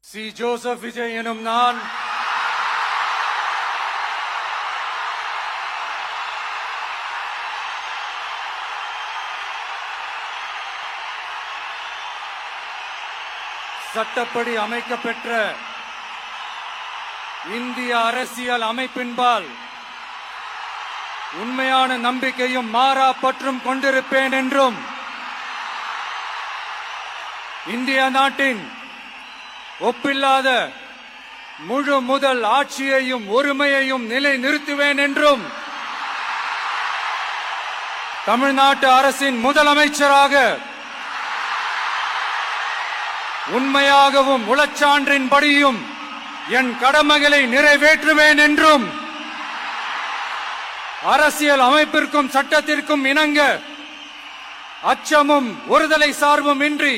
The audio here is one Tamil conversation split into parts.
சி ஜோசப் விஜய் எனும் நான் சட்டப்படி அமைக்கப்பெற்ற இந்திய அரசியல் அமைப்பின்பால் உண்மையான நம்பிக்கையும் மாறா பற்றும் கொண்டிருப்பேன் என்றும் இந்திய நாட்டின் ஒப்பில்லாத முழு முதல் ஆட்சியையும் ஒருமையையும் நிலை நிறுத்துவேன் என்றும் தமிழ்நாட்டு அரசின் முதலமைச்சராக உண்மையாகவும் உளச்சான்றின்படியும் என் கடமைகளை நிறைவேற்றுவேன் என்றும் அரசியல் அமைப்பிற்கும் சட்டத்திற்கும் இணங்க அச்சமும் ஒருதலை சார்பும் இன்றி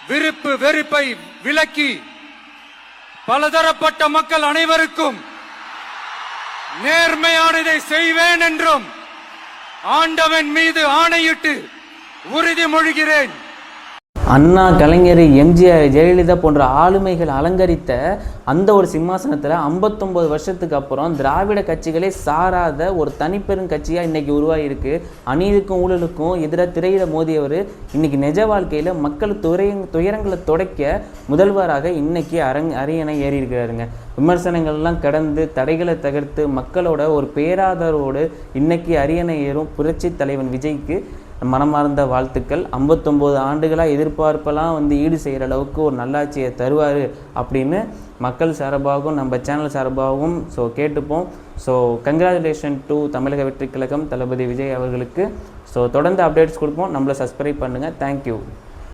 விருப்பு வெறுப்பை விலக்கி பலதரப்பட்ட மக்கள் அனைவருக்கும் நேர்மையானதை செய்வேன் என்றும் ஆண்டவன் மீது ஆணையிட்டு உறுதிமொழிகிறேன். அண்ணா, கலைஞர், எம்ஜிஆர், ஜெயலலிதா போன்ற ஆளுமைகள் அலங்கரித்த அந்த ஒரு சிம்மாசனத்தில் 59 வருஷத்துக்கு அப்புறம் திராவிட கட்சிகளே சாராத ஒரு தனிப்பெரும் கட்சியாக இன்றைக்கி உருவாகியிருக்கு. அநீதிக்கும் ஊழலுக்கும் எதிராக திரையிட மோதியவர் இன்னைக்கு நிஜ வாழ்க்கையில் மக்கள் துயரங்களை துடைக்க முதல்வராக இன்னைக்கு அரியணை ஏறி இருக்கிறாருங்க. விமர்சனங்கள்லாம் கடந்து தடைகளை தகர்த்து மக்களோட ஒரு பேராதரவோடு இன்னைக்கு அரியணை ஏறும் புரட்சி தலைவன் விஜய்க்கு மனமார்ந்த வாழ்த்துக்கள். 59 ஆண்டுகளாக எதிர்பார்ப்பெல்லாம் ஈடு செய்கிற அளவுக்கு ஒரு நல்லாட்சியை தருவார் அப்படின்னு மக்கள் சார்பாகவும் நம்ம சேனல் சார்பாகவும் கேட்டுப்போம். கங்க்ராச்சுலேஷன் டு தமிழக வெற்றி கழகம் தளபதி விஜய் அவர்களுக்கு. தொடர்ந்து அப்டேட்ஸ் கொடுப்போம். நம்மளை சப்ஸ்கிரைப் பண்ணுங்கள். தேங்க்யூ.